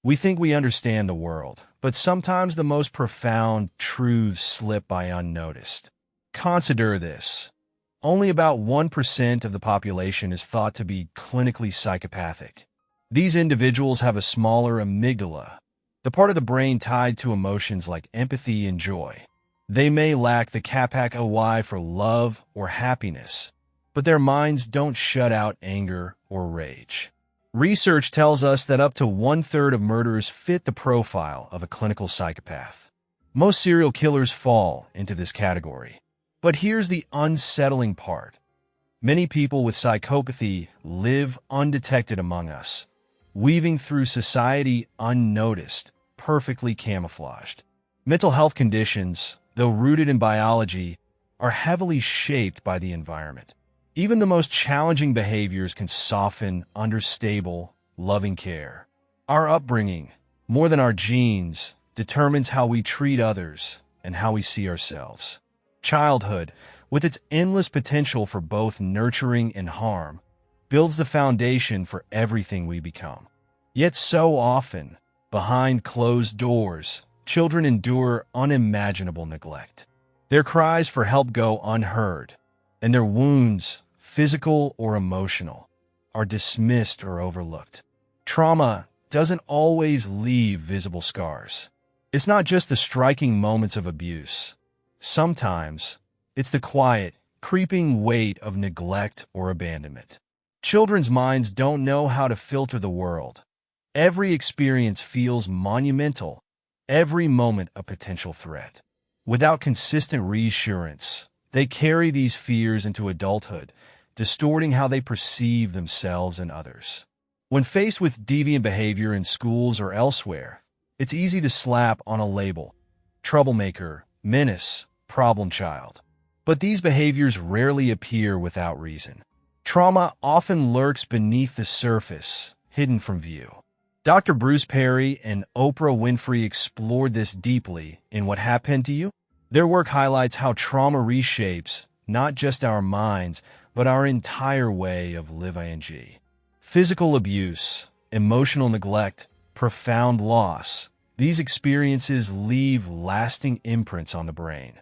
We think we understand the world, but sometimes the most profound truths slip by unnoticed. Consider this. Only about 1% of the population is thought to be clinically psychopathic. These individuals have a smaller amygdala, the part of the brain tied to emotions like empathy and joy. They may lack the kappa-Y for love or happiness, but their minds don't shut out anger or rage. Research tells us that up to 1/3 of murderers fit the profile of a clinical psychopath. Most serial killers fall into this category. But here's the unsettling part. Many people with psychopathy live undetected among us, weaving through society unnoticed, perfectly camouflaged. Mental health conditions, though rooted in biology, are heavily shaped by the environment. Even the most challenging behaviors can soften under stable, loving care. Our upbringing, more than our genes, determines how we treat others and how we see ourselves. Childhood, with its endless potential for both nurturing and harm, builds the foundation for everything we become. Yet so often, behind closed doors, children endure unimaginable neglect. Their cries for help go unheard, and their wounds, physical or emotional, are dismissed or overlooked. Trauma doesn't always leave visible scars. It's not just the striking moments of abuse. Sometimes, it's the quiet, creeping weight of neglect or abandonment. Children's minds don't know how to filter the world. Every experience feels monumental, every moment a potential threat. Without consistent reassurance, they carry these fears into adulthood, distorting how they perceive themselves and others. When faced with deviant behavior in schools or elsewhere, it's easy to slap on a label: troublemaker, menace, problem child. But these behaviors rarely appear without reason. Trauma often lurks beneath the surface, hidden from view. Dr. Bruce Perry and Oprah Winfrey explored this deeply in What Happened to You? Their work highlights how trauma reshapes not just our minds, but our entire way of living. Physical abuse, emotional neglect, profound loss. These experiences leave lasting imprints on the brain.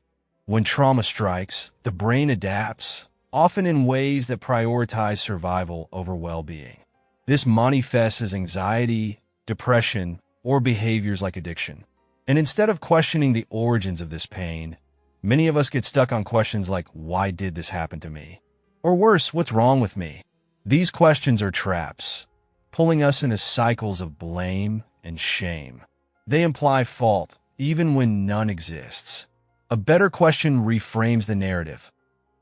When trauma strikes, the brain adapts, often in ways that prioritize survival over well-being. This manifests as anxiety, depression, or behaviors like addiction. And instead of questioning the origins of this pain, many of us get stuck on questions like, why did this happen to me? Or worse, what's wrong with me? These questions are traps, pulling us into cycles of blame and shame. They imply fault, even when none exists. A better question reframes the narrative.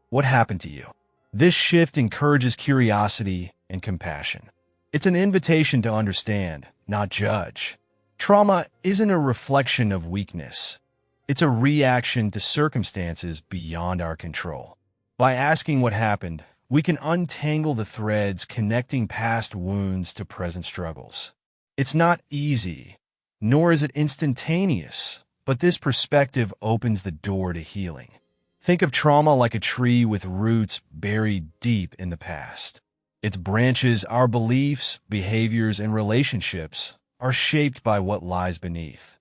What happened to you? This shift encourages curiosity and compassion. It's an invitation to understand, not judge. Trauma isn't a reflection of weakness. It's a reaction to circumstances beyond our control. By asking what happened, we can untangle the threads connecting past wounds to present struggles. It's not easy, nor is it instantaneous, but this perspective opens the door to healing. Think of trauma like a tree with roots buried deep in the past. Its branches, our beliefs, behaviors, and relationships are shaped by what lies beneath.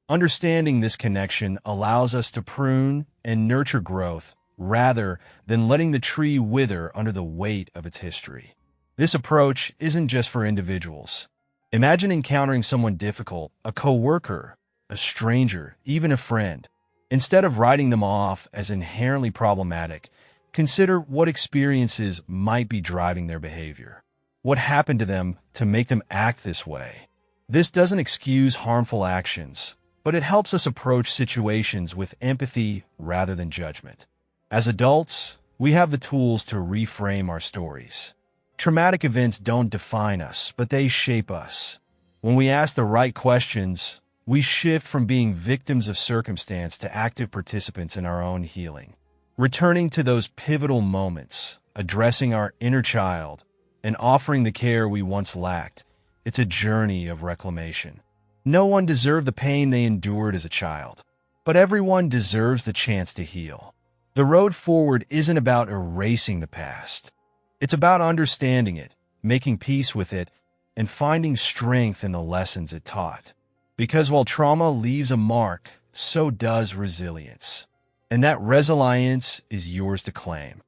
Understanding this connection allows us to prune and nurture growth rather than letting the tree wither under the weight of its history. This approach isn't just for individuals. Imagine encountering someone difficult, a coworker, a stranger, even a friend. Instead of writing them off as inherently problematic, consider what experiences might be driving their behavior. What happened to them to make them act this way? This doesn't excuse harmful actions, but it helps us approach situations with empathy rather than judgment. As adults, we have the tools to reframe our stories. Traumatic events don't define us, but they shape us. When we ask the right questions, we shift from being victims of circumstance to active participants in our own healing. Returning to those pivotal moments, addressing our inner child, and offering the care we once lacked, it's a journey of reclamation. No one deserved the pain they endured as a child, but everyone deserves the chance to heal. The road forward isn't about erasing the past. It's about understanding it, making peace with it, and finding strength in the lessons it taught. Because while trauma leaves a mark, so does resilience. And that resilience is yours to claim.